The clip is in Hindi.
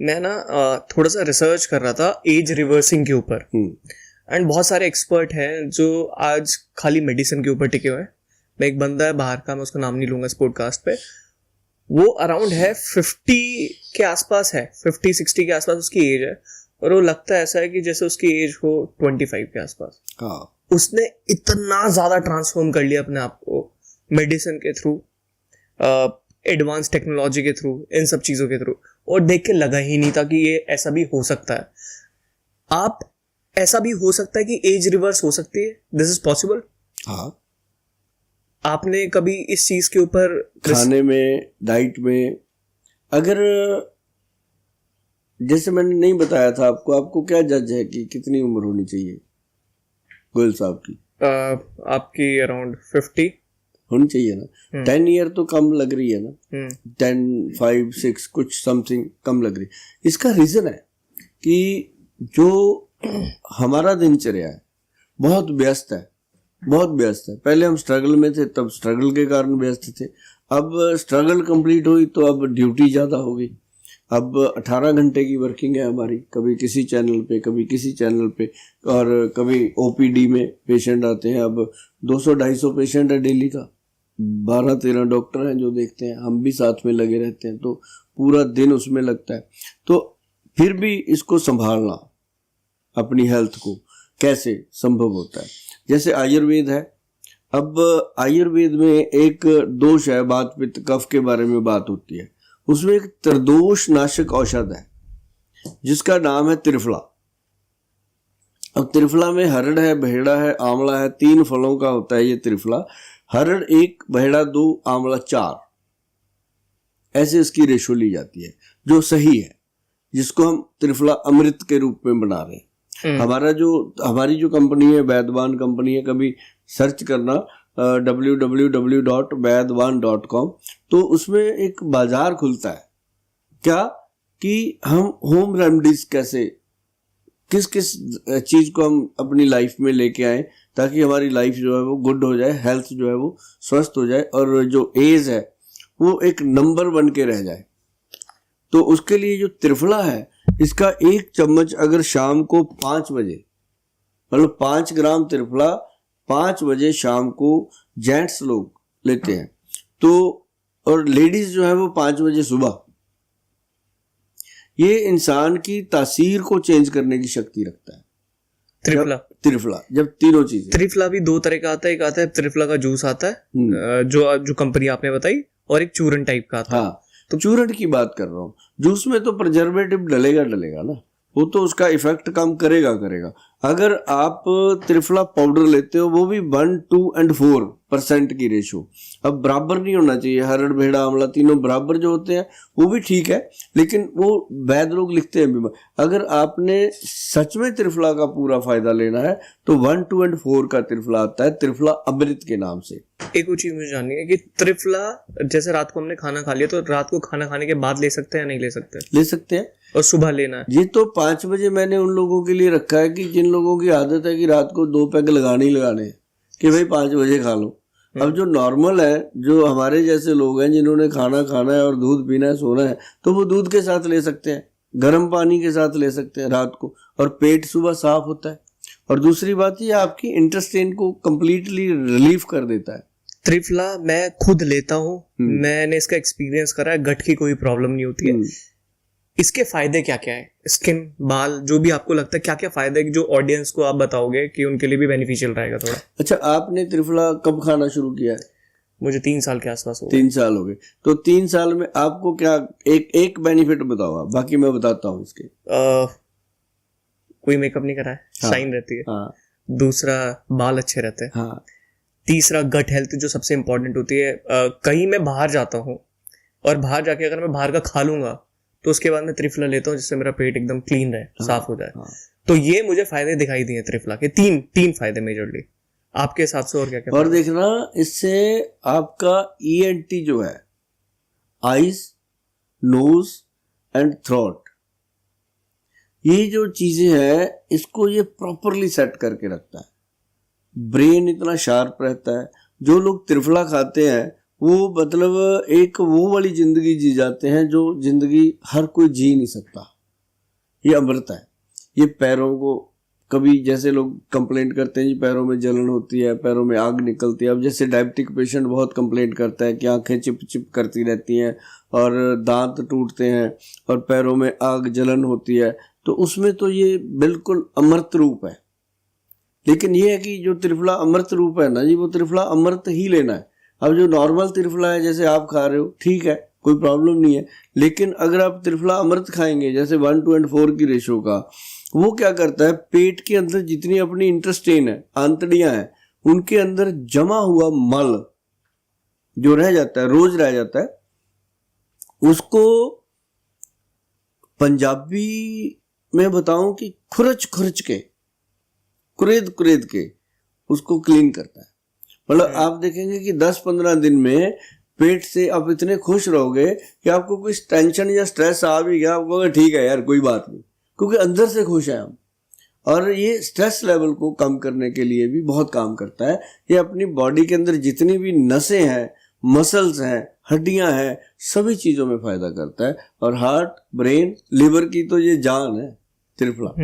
मैं ना थोड़ा सा रिसर्च कर रहा था एज रिवर्सिंग के ऊपर, एंड बहुत सारे एक्सपर्ट हैं जो आज खाली मेडिसिन के ऊपर टिके हुए हैं। मैं एक बंदा है बाहर का, मैं उसका नाम नहीं लूंगा इस पॉडकास्ट पे, वो अराउंड है 50 के आसपास है, 50-60 के आसपास उसकी एज है, और वो लगता है ऐसा है कि जैसे उसकी एज हो 25 के आसपास। उसने इतना ज्यादा ट्रांसफॉर्म कर लिया अपने आप को मेडिसिन के थ्रू, एडवांस टेक्नोलॉजी के थ्रू, इन सब चीजों के थ्रू, और देख के लगा ही नहीं था कि ये ऐसा भी हो सकता है। आप ऐसा भी हो सकता है कि एज रिवर्स हो सकती है, दिस इज पॉसिबल। हाँ, आपने कभी इस चीज के ऊपर खाने में, डाइट में, अगर जैसे मैंने नहीं बताया था आपको क्या जज है कि कितनी उम्र होनी चाहिए गोयल साहब की? आपकी अराउंड 50 होनी चाहिए ना। 10 ईयर तो कम लग रही है ना, 10, 5, 6 कुछ समथिंग कम लग रही है। इसका रीजन है कि जो हमारा दिनचर्या है बहुत व्यस्त है, बहुत व्यस्त है। पहले हम स्ट्रगल में थे, तब स्ट्रगल के कारण व्यस्त थे। अब स्ट्रगल कंप्लीट हुई तो अब ड्यूटी ज़्यादा हो गई। अब 18 घंटे की वर्किंग है हमारी, कभी किसी चैनल पे, कभी किसी चैनल पे, और कभी ओपीडी में पेशेंट आते हैं। अब 200-250 पेशेंट है डेली का, 12-13 डॉक्टर हैं जो देखते हैं, हम भी साथ में लगे रहते हैं, तो पूरा दिन उसमें लगता है। तो फिर भी इसको संभालना, अपनी हेल्थ को कैसे संभव होता है? जैसे आयुर्वेद है। अब आयुर्वेद में एक दोष है, वात पित्त कफ के बारे में बात होती है। उसमें एक त्रिदोष नाशक औषध है जिसका नाम है त्रिफला। अब त्रिफला में हरड़ है, बहेड़ा है, आंवला है, 3 फलों का होता है ये त्रिफला। हरड़ 1, बहेड़ा 2, आंवला 4, ऐसे इसकी रेशो ली जाती है जो सही है, जिसको हम त्रिफला अमृत के रूप में बना रहे हैं। हमारी जो कंपनी है वैदवान कंपनी है, कभी सर्च करना www.vaidwan.com, तो उसमें एक बाजार खुलता है क्या कि हम होम रेमेडीज कैसे, किस किस चीज को हम अपनी लाइफ में लेके आए ताकि हमारी लाइफ जो है वो गुड हो जाए, हेल्थ जो है वो स्वस्थ हो जाए, और जो एज है वो एक नंबर बन के रह जाए। तो उसके लिए जो त्रिफला है, इसका 1 चम्मच अगर शाम को 5 बजे, मतलब 5 ग्राम त्रिफला 5 बजे शाम को जेंट्स लोग लेते हैं, तो और लेडीज जो है वो 5 बजे सुबह, ये इंसान की तासीर को चेंज करने की शक्ति रखता है। त्रिफला जब तीनों चीजें, त्रिफला भी 2 तरह का आता है। एक आता है त्रिफला का जूस आता है, जो कंपनी आपने बताई, और एक चूरन टाइप का आता है। हाँ, तो चूरन की बात कर रहा हूँ। जूस में तो प्रिजर्वेटिव डलेगा ना, वो तो उसका इफेक्ट कम करेगा। अगर आप त्रिफला पाउडर लेते हो, वो भी 1, 2 और 4% की रेशो। अब बराबर नहीं होना चाहिए, हरड़ भेड़ा आंवला तीनों बराबर जो होते हैं वो भी ठीक है, लेकिन वो वैद्य लोग लिखते हैं बीमार। अगर आपने सच में त्रिफला का पूरा फायदा लेना है तो 1, 2 और 4 का त्रिफला आता है, त्रिफला अमृत के नाम से। एक और चीज मुझे जाननी है कि त्रिफला, जैसे रात को हमने खाना खा लिया, तो रात को खाना खाने के बाद ले सकते हैं या नहीं ले सकते? ले सकते हैं, और सुबह लेना है। ये तो 5 बजे मैंने उन लोगों के लिए रखा है कि जिन लोगों की आदत है कि रात को 2 पैग लगाने ही लगाने हैं, कि भाई 5 बजे खा लो। अब जो नॉर्मल है, जो हमारे जैसे लोग हैं जिन्होंने खाना खाना है और दूध पीना है, सोना है, तो वो दूध के साथ ले सकते हैं, गर्म पानी के साथ ले सकते हैं रात को, और पेट सुबह साफ होता है। और दूसरी बात, ये आपकी इंटेस्टाइन को कंप्लीटली रिलीफ कर देता है। त्रिफला मैं खुद लेता हूँ, मैंने इसका एक्सपीरियंस करा है, गट की कोई प्रॉब्लम नहीं होती है। इसके फायदे क्या क्या है? स्किन, बाल, जो भी आपको लगता है क्या क्या फायदे है, जो ऑडियंस को आप बताओगे कि उनके लिए भी बेनिफिशियल रहेगा थोड़ा। अच्छा, आपने त्रिफला कब खाना शुरू किया है? मुझे 3 साल के आसपास हो गए। 3 साल हो गए। तो 3 साल में आपको क्या एक बेनिफिट बताओ आप, बाकी मैं बताता हूँ इसके। कोई मेकअप नहीं करा है, शाइन रहती है। दूसरा, बाल अच्छे रहते हैं। तीसरा, गट हेल्थ जो सबसे इंपॉर्टेंट होती है। कहीं मैं बाहर जाता हूँ और बाहर जाके अगर मैं बाहर का खा लूंगा तो उसके बाद मैं त्रिफला लेता हूँ, जिससे मेरा पेट एकदम क्लीन रहे, साफ हो जाए। तो ये मुझे फायदे दिखाई दिए त्रिफला के, तीन फायदे मेजरली। आपके हिसाब से और क्या क्या? और देखना, इससे आपका ENT जो है, आईज, नोज एंड थ्रोट, ये जो चीजें हैं इसको ये प्रॉपरली सेट करके रखता है। ब्रेन इतना शार्प रहता है। जो लोग त्रिफला खाते हैं वो मतलब एक वो वाली जिंदगी जी जाते हैं जो जिंदगी हर कोई जी नहीं सकता। ये अमृत है। ये पैरों को कभी जैसे लोग कंप्लेंट करते हैं जी पैरों में जलन होती है, पैरों में आग निकलती है। अब जैसे डायबिटिक पेशेंट बहुत कंप्लेंट करता है कि आंखें चिप चिप करती रहती हैं और दांत टूटते हैं और पैरों में आग जलन होती है, तो उसमें तो ये बिल्कुल अमृत रूप है। लेकिन ये है कि जो त्रिफला अमृत रूप है ना जी, वो त्रिफला अमृत ही लेना है। अब जो नॉर्मल त्रिफला है जैसे आप खा रहे हो, ठीक है, कोई प्रॉब्लम नहीं है। लेकिन अगर आप त्रिफला अमृत खाएंगे जैसे 1:4 की रेशो का, वो क्या करता है, पेट के अंदर जितनी अपनी इंटेस्टाइन है, आंतड़ियां हैं, उनके अंदर जमा हुआ मल जो रह जाता है, रोज रह जाता है, उसको पंजाबी में बताऊं कि खुरच खुरच के, कुरेद कुरेद के उसको क्लीन करता है। मतलब आप देखेंगे कि 10-15 दिन में पेट से आप इतने खुश रहोगे कि आपको कोई टेंशन या स्ट्रेस आ भी गया, आपको ठीक है यार कोई बात नहीं, क्योंकि अंदर से खुश है हम। और ये स्ट्रेस लेवल को कम करने के लिए भी बहुत काम करता है। ये अपनी बॉडी के अंदर जितनी भी नसें हैं, मसल्स हैं, हड्डियां हैं, सभी चीजों में फायदा करता है। और हार्ट, ब्रेन, लिवर की तो ये जान है त्रिफला।